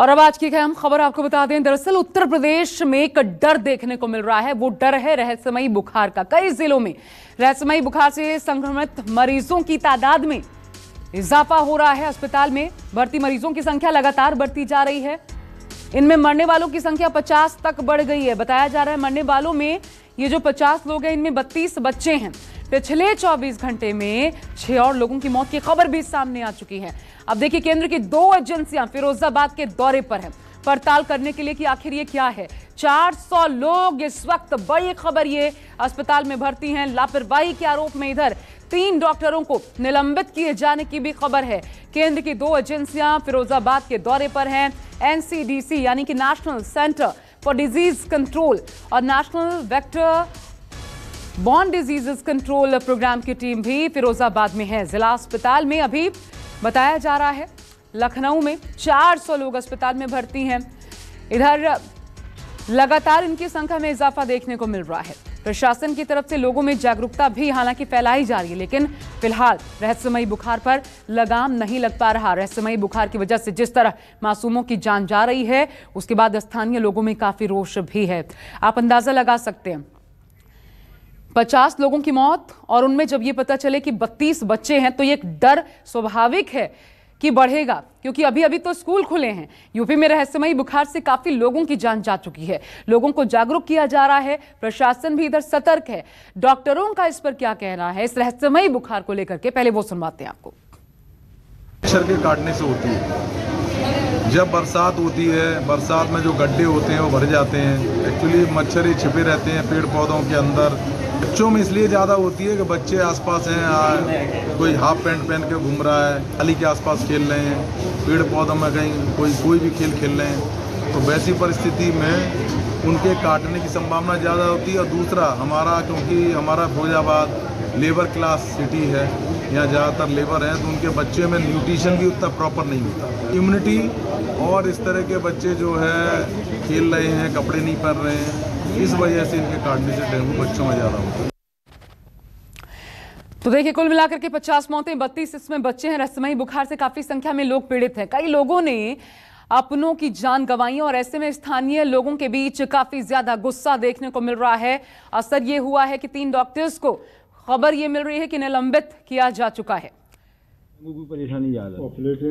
और अब आज की अहम खबर आपको बता दें। दरअसल उत्तर प्रदेश में एक डर देखने को मिल रहा है। वो डर है रहस्यमयी बुखार का। कई जिलों में रहस्यमयी बुखार से संक्रमित मरीजों की तादाद में इजाफा हो रहा है। अस्पताल में भर्ती मरीजों की संख्या लगातार बढ़ती जा रही है। इनमें मरने वालों की संख्या 50 तक बढ़ गई है। बताया जा रहा है मरने वालों में ये जो 50 लोग हैं, इनमें 32 बच्चे हैं। पिछले 24 घंटे में 6 और लोगों की मौत की खबर भी सामने आ चुकी है। अब देखिए, केंद्र की 2 एजेंसियां फिरोजाबाद के दौरे पर हैं पड़ताल करने के लिए कि आखिर ये क्या है। 400 लोग इस वक्त, बड़ी खबर ये, अस्पताल में भर्ती हैं लापरवाही के आरोप में। इधर 3 डॉक्टरों को निलंबित किए जाने की भी खबर है। केंद्र की 2 एजेंसियां फिरोजाबाद के दौरे पर हैं। NCDC यानी कि national centre for disease control और national vector borne diseases control programme की टीम भी फिरोजाबाद में है। जिला अस्पताल में अभी बताया जा रहा है लखनऊ में 400 लोग अस्पताल में भर्ती हैं। इधर लगातार इनकी संख्या में इजाफा देखने को मिल रहा है। प्रशासन की तरफ से लोगों में जागरूकता भी हालांकि फैलाई जा रही है, लेकिन फिलहाल रहस्यमयी बुखार पर लगाम नहीं लग पा रहा। रहस्यमयी बुखार की वजह से जिस तरह मासूमों की जान जा रही है, उसके बाद स्थानीय लोगों में काफी रोष भी है। आप अंदाजा लगा सकते हैं, 50 लोगों की मौत और उनमें जब ये पता चले कि 32 बच्चे हैं, तो ये एक डर स्वाभाविक है कि बढ़ेगा, क्योंकि अभी अभी तो स्कूल खुले हैं। यूपी में रहस्यमयी बुखार से काफी लोगों की जान जा चुकी है। लोगों को जागरूक किया जा रहा है, प्रशासन भी इधर सतर्क है। डॉक्टरों का इस पर क्या कहना है, इस रहस्यमयी बुखार को लेकर के, पहले वो सुनवाते हैं आपको। मच्छर के काटने से होती है। जब बरसात होती है, बरसात में जो गड्ढे होते हैं वो भर जाते हैं। एक्चुअली मच्छर ही छिपे रहते हैं पेड़ पौधों के अंदर। बच्चों में इसलिए ज़्यादा होती है कि बच्चे आसपास हैं, कोई हाफ पैंट पहन के घूम रहा है, गली के आसपास खेल रहे हैं, पेड़ पौधों में कहीं कोई भी खेल खेल रहे हैं, तो वैसी परिस्थिति में उनके काटने की संभावना ज़्यादा होती है। और दूसरा क्योंकि हमारा फिरोजाबाद लेबर क्लास सिटी है, यहाँ ज़्यादातर लेबर हैं, तो उनके बच्चे में न्यूट्रिशन भी उतना प्रॉपर नहीं होता। इम्यूनिटी और इस तरह के बच्चे जो है खेल रहे हैं, कपड़े नहीं पहन रहे हैं, इस वजह से इनके काटने से डेंगू बच्चों में ज़्यादा होता है। तो देखिए, कुल मिलाकर के 50 मौतें, 32 इसमें बच्चे हैं। रहस्यमयी बुखार से काफी संख्या में लोग पीड़ित हैं। कई लोगों ने अपनों की जान गंवाई और ऐसे में स्थानीय लोगों के बीच काफी ज्यादा गुस्सा देखने को मिल रहा है। असर ये हुआ है कि 3 डॉक्टर्स को खबर ये मिल रही है कि निलंबित किया जा चुका है। परेशानी ज्यादा,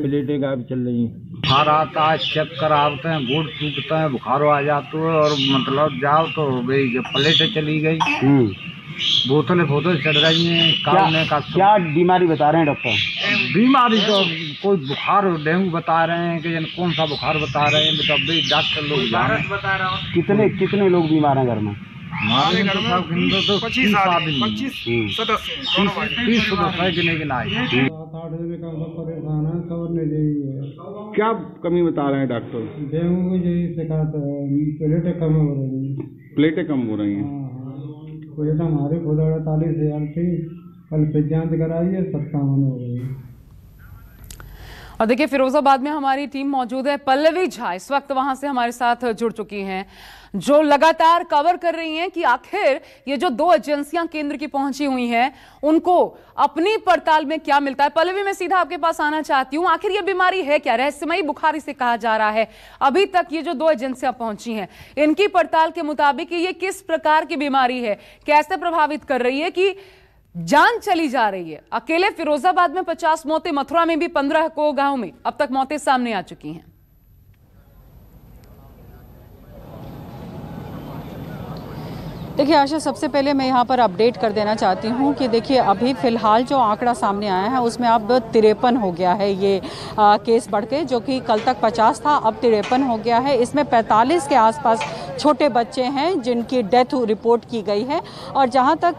प्लेटें गायब चल रही हैं, बुखार आता है, चक्कर आते हैं, गुड़ टूटता है, बुखार आ जाता है, और मतलब जाओ तो हो गई, प्लेटें चली गई, बोतलें चढ़ रही हैं। क्या बीमारी बता रहे हैं डॉक्टर? बीमारी तो कोई बुखार, डेंगू बता रहे हैं कि कौन सा बुखार बता रहे हैं, तब भी डॉक्टर लोग बता रहे हैं। कितने लोग बीमार हैं घर में? हमारे घर में तो 25 सदस्य गिने आए। 7-8 दिन का परेशान है, खबर नहीं दे रही है। क्या कमी बता रहे हैं डॉक्टर? डेंगू की यही शिकायत है, प्लेटें कम हो रही हैं। प्लेटें कम हो रही हैं? प्लेट हमारी खुद 48,000 थी, कल फिर जांच कराई है, 57 हो गई। और देखिए, फिरोजाबाद में हमारी टीम मौजूद है। पल्लवी झा इस वक्त वहां से हमारे साथ जुड़ चुकी हैं, जो लगातार कवर कर रही हैं कि आखिर ये जो 2 एजेंसियां केंद्र की पहुंची हुई हैं, उनको अपनी पड़ताल में क्या मिलता है। पल्लवी, मैं सीधा आपके पास आना चाहती हूं। आखिर ये बीमारी है क्या? रहस्यमयी बुखार इसे कहा जा रहा है। अभी तक ये जो 2 एजेंसियां पहुंची हैं, इनकी पड़ताल के मुताबिक ये किस प्रकार की बीमारी है, कैसे प्रभावित कर रही है कि जान चली जा रही है। अकेले फिरोजाबाद में 50 मौतें, मथुरा में भी 15 को गांव में अब तक मौतें सामने आ चुकी हैं। देखिए आशा, सबसे पहले मैं यहाँ पर अपडेट कर देना चाहती हूँ कि देखिए अभी फ़िलहाल जो आंकड़ा सामने आया है उसमें अब 53 हो गया है ये केस बढ़ के, जो कि कल तक 50 था, अब 53 हो गया है। इसमें 45 के आसपास छोटे बच्चे हैं जिनकी डेथ रिपोर्ट की गई है। और जहाँ तक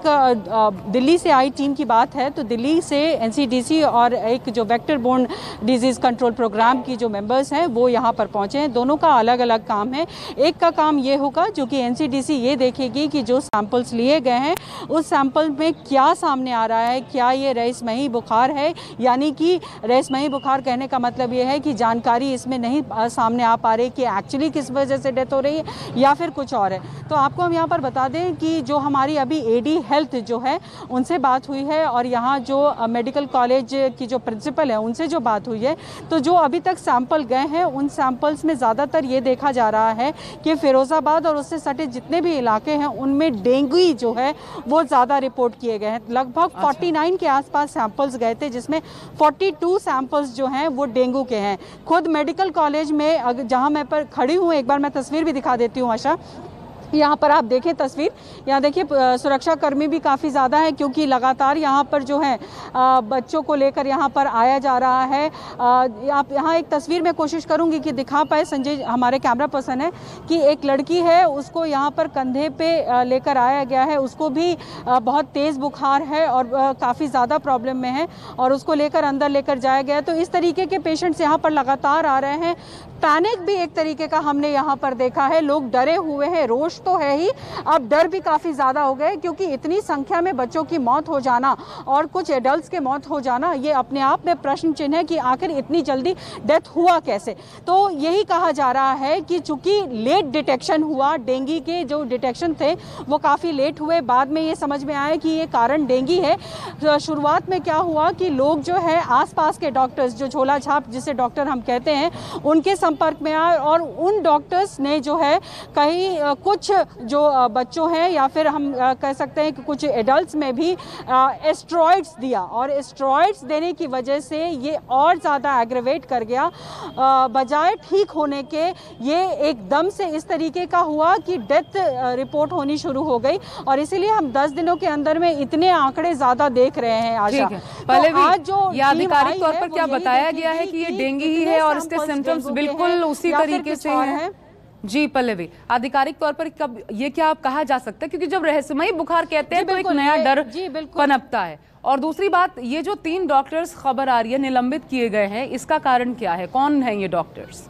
दिल्ली से आई टीम की बात है, तो दिल्ली से NCDC और एक जो vector borne disease control programme की जो मेंबर्स हैं वो यहाँ पर पहुँचे हैं। दोनों का अलग अलग काम है। एक का काम ये होगा जो कि NCDC ये देखेगी कि जो सैंपल्स लिए गए हैं उस सैंपल में क्या सामने आ रहा है, क्या ये रहस्यमयी बुखार है, यानी कि रहस्यमयी बुखार कहने का मतलब ये है कि जानकारी इसमें नहीं सामने आ पा रही कि एक्चुअली किस वजह से डेथ हो रही है, या फिर कुछ और है। तो आपको हम यहाँ पर बता दें कि जो हमारी अभी एडी हेल्थ जो है उनसे बात हुई है और यहाँ जो मेडिकल कॉलेज की जो प्रिंसिपल है उनसे जो बात हुई है, तो जो अभी तक सैंपल गए हैं उन सैंपल्स में ज़्यादातर ये देखा जा रहा है कि फिरोज़ाबाद और उससे सटे जितने भी इलाके हैं उनमें डेंगू जो है वो ज़्यादा रिपोर्ट किए गए हैं। लगभग 49 के आसपास सैंपल्स गए थे, जिसमें 42 सैंपल्स जो हैं वो डेंगू के हैं। खुद मेडिकल कॉलेज में जहां मैं पर खड़ी हूं, एक बार मैं तस्वीर भी दिखा देती हूं आशा, यहाँ पर आप देखें तस्वीर, यहाँ देखिए सुरक्षा कर्मी भी काफ़ी ज़्यादा है क्योंकि लगातार यहाँ पर जो है बच्चों को लेकर यहाँ पर आया जा रहा है। आप यहाँ एक तस्वीर में कोशिश करूँगी कि दिखा पाए, संजय हमारे कैमरा पर्सन है, कि एक लड़की है उसको यहाँ पर कंधे पे लेकर आया गया है, उसको भी बहुत तेज़ बुखार है और काफ़ी ज़्यादा प्रॉब्लम में है और उसको लेकर अंदर लेकर जाया गया। तो इस तरीके के पेशेंट्स यहाँ पर लगातार आ रहे हैं। पैनिक भी एक तरीके का हमने यहाँ पर देखा है, लोग डरे हुए हैं। रोष तो है ही, अब डर भी काफ़ी ज़्यादा हो गए क्योंकि इतनी संख्या में बच्चों की मौत हो जाना और कुछ एडल्ट्स के मौत हो जाना, ये अपने आप में प्रश्न चिन्ह है कि आखिर इतनी जल्दी डेथ हुआ कैसे। तो यही कहा जा रहा है कि चूंकि लेट डिटेक्शन हुआ, डेंगू के जो डिटेक्शन थे वो काफ़ी लेट हुए, बाद में ये समझ में आया कि ये कारण डेंगू है। शुरुआत में क्या हुआ कि लोग जो है आसपास के डॉक्टर्स, जो झोला छाप जिसे डॉक्टर हम कहते हैं, उनके संपर्क में आए और उन डॉक्टर्स ने जो है कहीं कुछ जो बच्चों हैं या फिर हम कह सकते हैं कि कुछ एडल्ट्स में भी एस्ट्रॉइड्स दिया और एस्ट्रॉइड्स देने की वजह से ये और ज़्यादा एग्रेवेट कर गया। बजाय ठीक होने के ये एकदम से इस तरीके का हुआ कि डेथ रिपोर्ट होनी शुरू हो गई और इसीलिए हम 10 दिनों के अंदर में इतने आंकड़े ज़्यादा देख रहे हैं। आशा, पहले तो आज जो ये आधिकारिक तौर पर क्या बताया गया है कि ये डेंगू ही है और इसके सिम्टम्स बिल्कुल उसी तरीके से हैं? जी पल्लवी, आधिकारिक तौर पर कब ये क्या आप कहा जा सकता है, क्योंकि जब रहस्यमयी बुखार कहते हैं तो एक नया डर पनपता है। और दूसरी बात, ये जो 3 डॉक्टर्स खबर आ रही है निलंबित किए गए हैं, इसका कारण क्या है? कौन है ये डॉक्टर्स?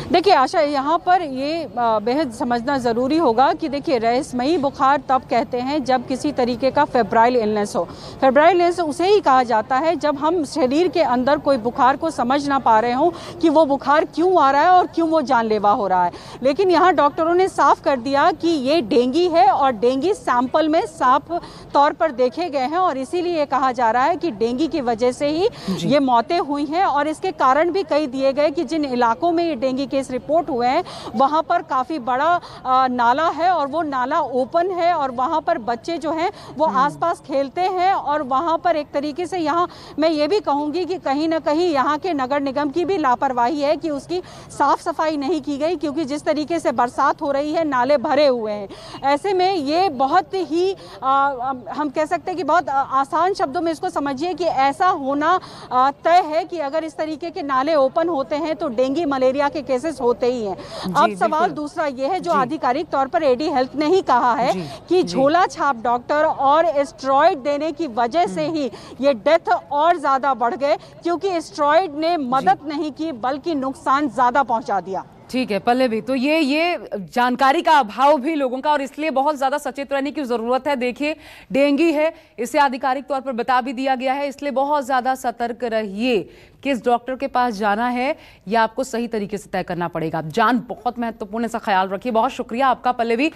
देखिए आशा, यहाँ पर ये बेहद समझना ज़रूरी होगा कि देखिए रहस्यमयी बुखार तब कहते हैं जब किसी तरीके का फेब्राइल इलनेस हो। फेब्राइल इलनेस उसे ही कहा जाता है जब हम शरीर के अंदर कोई बुखार को समझ ना पा रहे हों कि वो बुखार क्यों आ रहा है और क्यों वो जानलेवा हो रहा है। लेकिन यहाँ डॉक्टरों ने साफ कर दिया कि ये डेंगू है और डेंगू सैंपल में साफ तौर पर देखे गए हैं और इसीलिए कहा जा रहा है कि डेंगू की वजह से ही ये मौतें हुई हैं। और इसके कारण भी कई दिए गए कि जिन इलाकों में ये डेंगू केस रिपोर्ट हुए हैं वहां पर काफी बड़ा नाला है और वो नाला ओपन है और वहां पर बच्चे जो हैं वो आसपास खेलते हैं और वहां पर एक तरीके से यहाँ मैं ये भी कहूंगी कि कहीं ना कहीं यहाँ के नगर निगम की भी लापरवाही है कि उसकी साफ सफाई नहीं की गई, क्योंकि जिस तरीके से बरसात हो रही है नाले भरे हुए हैं। ऐसे में ये बहुत ही हम कह सकते हैं कि बहुत आसान शब्दों में इसको समझिए कि ऐसा होना तय है कि अगर इस तरीके के नाले ओपन होते हैं तो डेंगू मलेरिया के केसेस होते ही हैं। अब सवाल दूसरा यह है जो आधिकारिक तौर पर एडी हेल्थ ने ही कहा है कि झोला छाप डॉक्टर और एस्ट्रॉइड देने की वजह से ही ये डेथ और ज्यादा बढ़ गए, क्योंकि एस्ट्रॉइड ने मदद नहीं की बल्कि नुकसान ज्यादा पहुंचा दिया। ठीक है पल्लवी, तो ये जानकारी का अभाव भी लोगों का और इसलिए बहुत ज्यादा सचेत रहने की जरूरत है। देखिए डेंगू है, इसे आधिकारिक तौर पर बता भी दिया गया है, इसलिए बहुत ज्यादा सतर्क रहिए। किस डॉक्टर के पास जाना है यह आपको सही तरीके से तय करना पड़ेगा। जान बहुत महत्वपूर्ण, ऐसा ख्याल रखिए। बहुत शुक्रिया आपका पल्लवी।